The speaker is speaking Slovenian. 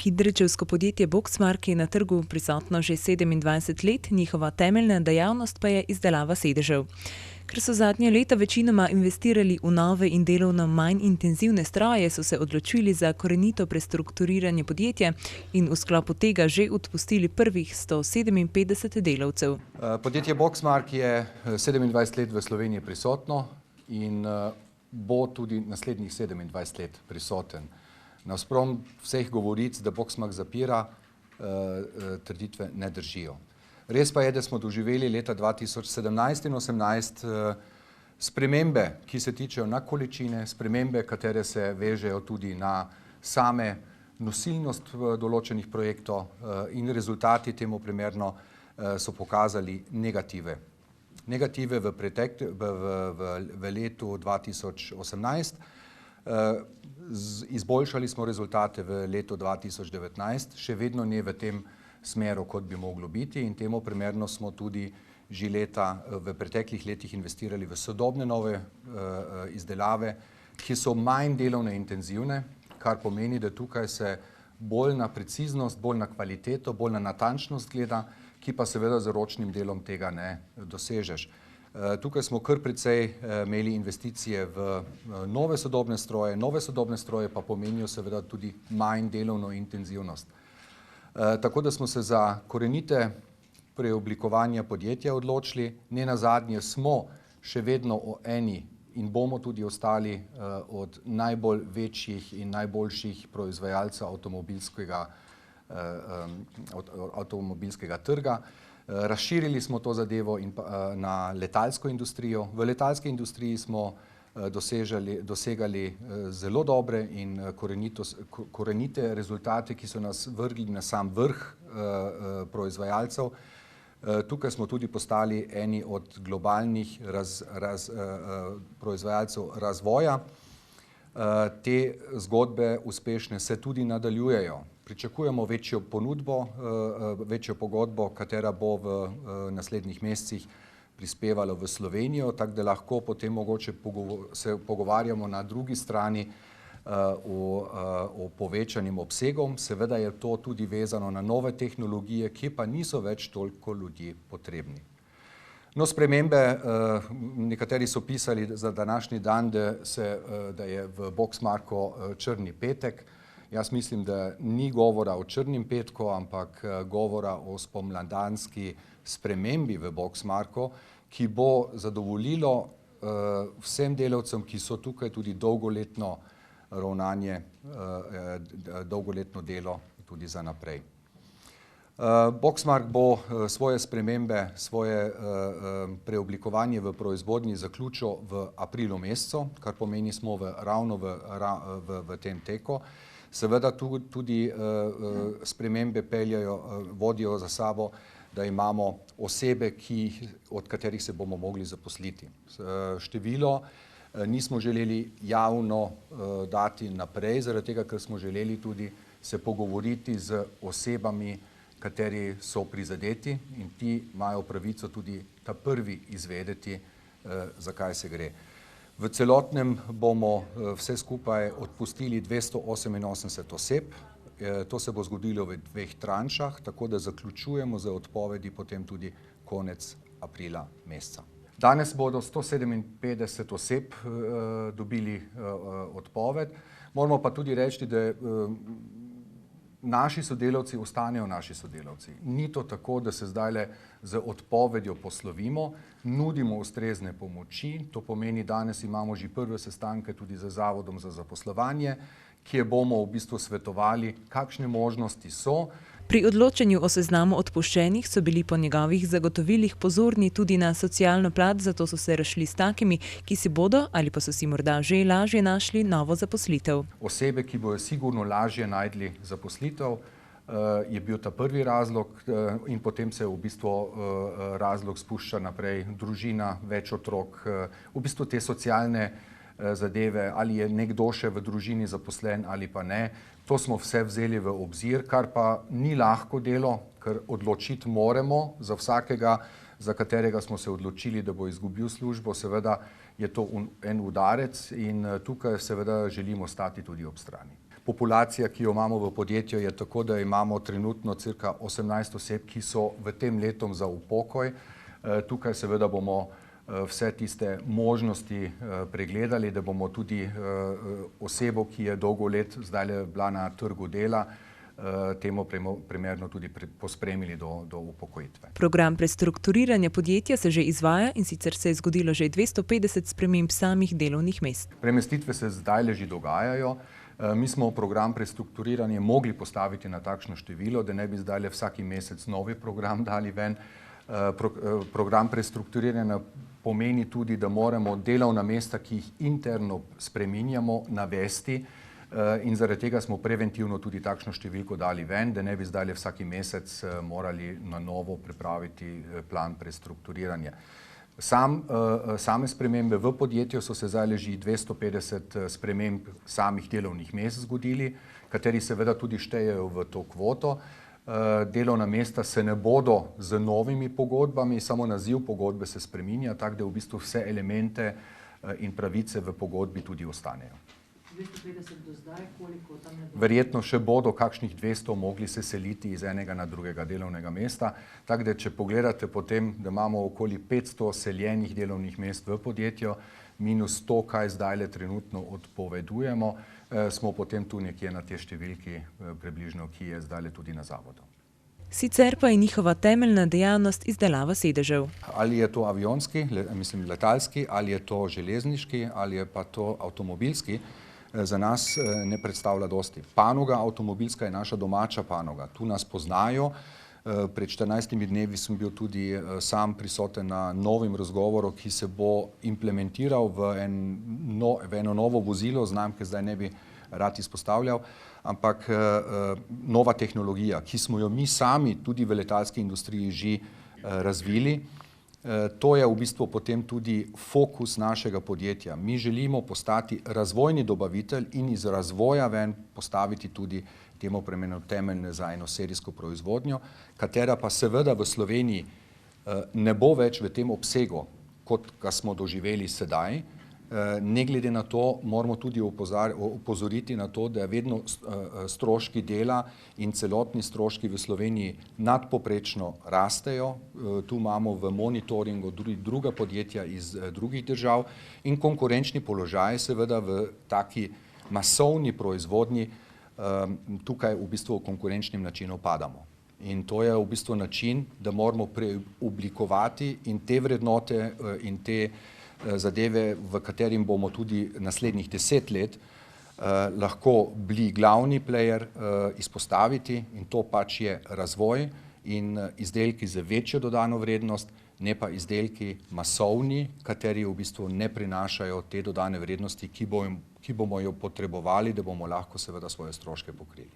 Kidričevsko podjetje Boxmark je na trgu prisotno že 27 let, njihova temeljna dejavnost pa je izdelava sedežev. Ker so zadnje leta večinoma investirali v nove in delovno manj intenzivne stroje, so se odločili za korenito prestrukturiranje podjetja in v sklopu tega že odpustili prvih 157 delavcev. Podjetje Boxmark je 27 let v Sloveniji prisotno in bo tudi naslednjih 27 let prisoten. Navzprom vseh govoric, da Boxmark zapira, trditve ne držijo. Res pa je, da smo doživeli leta 2017 in 2018 spremembe, ki se tičejo na količine, spremembe, katere se vežejo tudi na same nosilnost določenih projektov in rezultati temu primerno so pokazali negative. Negative v letu 2018, izboljšali smo rezultate v letu 2019, še vedno ne v tem smeru, kot bi moglo biti, in temu primerno smo tudi že v preteklih letih investirali v sodobne nove izdelave, ki so manj delovno intenzivne, kar pomeni, da tukaj se bolj na preciznost, bolj na kvaliteto, bolj na natančnost gleda, ki pa seveda z ročnim delom tega ne dosežeš. Tukaj smo kar precej imeli investicije v nove sodobne stroje pa pomenijo seveda tudi manj delovno intenzivnost. Tako da smo se za korenite preoblikovanja podjetja odločili, ne nazadnje smo še vedno eni in bomo tudi ostali od najbolj večjih in najboljših proizvajalcev avtomobilskega trga. Razširili smo to zadevo na letalsko industrijo. V letalski industriji smo dosegali zelo dobre in korenite rezultate, ki so nas vrgli na sam vrh proizvajalcev. Tukaj smo tudi postali eni od globalnih proizvajalcev razvoja. Te zgodbe uspešne se tudi nadaljujejo. Pričakujemo večjo ponudbo, večjo pogodbo, katera bo v naslednjih mesecih prispevala v Slovenijo, tako da lahko potem mogoče se pogovarjamo na drugi strani o povečanim obsegom. Seveda je to tudi vezano na nove tehnologije, ki pa niso več toliko ljudi potrebni. No, spremembe, nekateri so pisali za današnji dan, da je v Boxmarku črni petek. Jaz mislim, da ni govora o črnem petku, ampak govora o spomladanski spremembi v Boxmarku, ki bo zadovoljilo vsem delavcem, ki so tukaj tudi dolgoletno ravnanje, dolgoletno delo tudi za naprej. Boxmark bo svoje spremembe, svoje preoblikovanje v proizvodnji zaključil v aprilu mesecu, kar pomeni, smo ravno v tem teku. Seveda tudi spremembe vodijo za sabo, da imamo osebe, od katerih se bomo mogli zaposliti. Število nismo želeli javno dati naprej, zaradi tega, ker smo želeli tudi se pogovoriti z osebami, kateri so prizadeti, in ti imajo pravico tudi ta prvi izvedeti, za kaj se gre. V celotnem bomo vse skupaj odpustili 288 oseb. To se bo zgodilo v 2 tranšah, tako da zaključujemo z odpovedi potem tudi konec aprila meseca. Danes bodo 157 oseb dobili odpoved. Moramo pa tudi reči, da naši sodelavci ostanejo naši sodelavci. Ni to tako, da se zdajle z odpovedjo poslovimo, nudimo ustrezne pomoči. To pomeni, danes imamo že prve sestanke tudi z Zavodom za zaposlovanje, kjer bomo v bistvu svetovali, kakšne možnosti so. Pri odločanju o seznamu odpuščenih so bili po njegovih zagotovilih pozorni tudi na socialno plat, zato so se razšli s takimi, ki si bodo ali pa so si morda že lažje našli novo zaposlitev. Osebe, ki bojo sigurno lažje našli zaposlitev, je bil ta prvi razlog in potem se v bistvu razlog spušča naprej, družina, več otrok, v bistvu te socialne zadeve, ali je nekdo še v družini zaposlen ali pa ne. To smo vse vzeli v obzir, kar pa ni lahko delo, ker odločiti moramo za vsakega, za katerega smo se odločili, da bo izgubil službo. Seveda je to en udarec in tukaj seveda želimo stati tudi ob strani. populacija, ki jo imamo v podjetju, je tako, da imamo trenutno cirka 18 oseb, ki so v tem letu za upokoj. Tukaj seveda bomo vse tiste možnosti pregledali, da bomo tudi osebo, ki je dolgo let zdaj bila na trgu dela, temu primerno tudi pospremili do upokojitve. Program prestrukturiranja podjetja se že izvaja, in sicer se je zgodilo že 250 sprememb samih delovnih mest. Premestitve se zdaj že dogajajo. Mi smo program prestrukturiranja mogli postaviti na takšno število, da ne bi zdaj vsaki mesec novi program dali ven. Program prestrukturiranja pomeni tudi, da moramo delovna mesta, ki jih interno spreminjamo, navesti, in zaradi tega smo preventivno tudi takšno številko dali ven, da ne bi zdaj vsaki mesec morali na novo pripraviti plan prestrukturiranja. Same spremembe v podjetju so se zdaj že 250 sprememb samih delovnih mest zgodili, kateri seveda tudi štejejo v to kvoto. Delovna mesta se ne bodo z novimi pogodbami, samo naziv pogodbe se spreminja, tako da v bistvu vse elemente in pravice v pogodbi tudi ostanejo. 250 do zdaj, koliko tam ne bo? Verjetno še bodo kakšnih 200 mogli se seliti iz enega na drugega delovnega mesta, tako da če pogledate potem, da imamo okoli 500 seljenih delovnih mest v podjetju, minus to, kaj zdaj trenutno odpovedujemo, smo potem tu nekje na te številki približno, ki je zdaj tudi na zavodu. Sicer pa je njihova temeljna dejavnost izdelava sedežev. Ali je to avionski, letalski, ali je to železniški, ali je pa to avtomobilski, za nas ne predstavlja dosti. Panoga avtomobilska je naša domača panoga. Tu nas poznajo. Pred 14 dnevi sem bil tudi sam prisoten na novem razgovoru, ki se bo implementiral v eno novo vozilo, znamke zdaj ne bi rad izpostavljal, ampak nova tehnologija, ki smo jo mi sami tudi v letalski industriji že razvili. To je v bistvu potem tudi fokus našega podjetja. Mi želimo postati razvojni dobavitelj in iz razvoja ven postaviti tudi temu premenu temeljne za eno serijsko proizvodnjo, katera pa seveda v Sloveniji ne bo več v tem obsegu, kot ga smo doživeli sedaj. Ne glede na to, moramo tudi opozoriti na to, da vedno stroški dela in celotni stroški v Sloveniji nadpoprečno rastejo. Tu imamo v monitoringu druga podjetja iz drugih držav in konkurenčni položaj seveda v taki masovni proizvodnji tukaj v bistvu v konkurenčnem načinu padamo. In to je v bistvu način, da moramo preoblikovati in te vrednote in te zadeve, v katerim bomo tudi naslednjih 10 let lahko bili glavni player, izpostaviti, in to pač je razvoj in izdelki z večjo dodano vrednost, ne pa izdelki masovni, kateri v bistvu ne prinašajo te dodane vrednosti, ki bomo jo potrebovali, da bomo lahko seveda svoje stroške pokrili.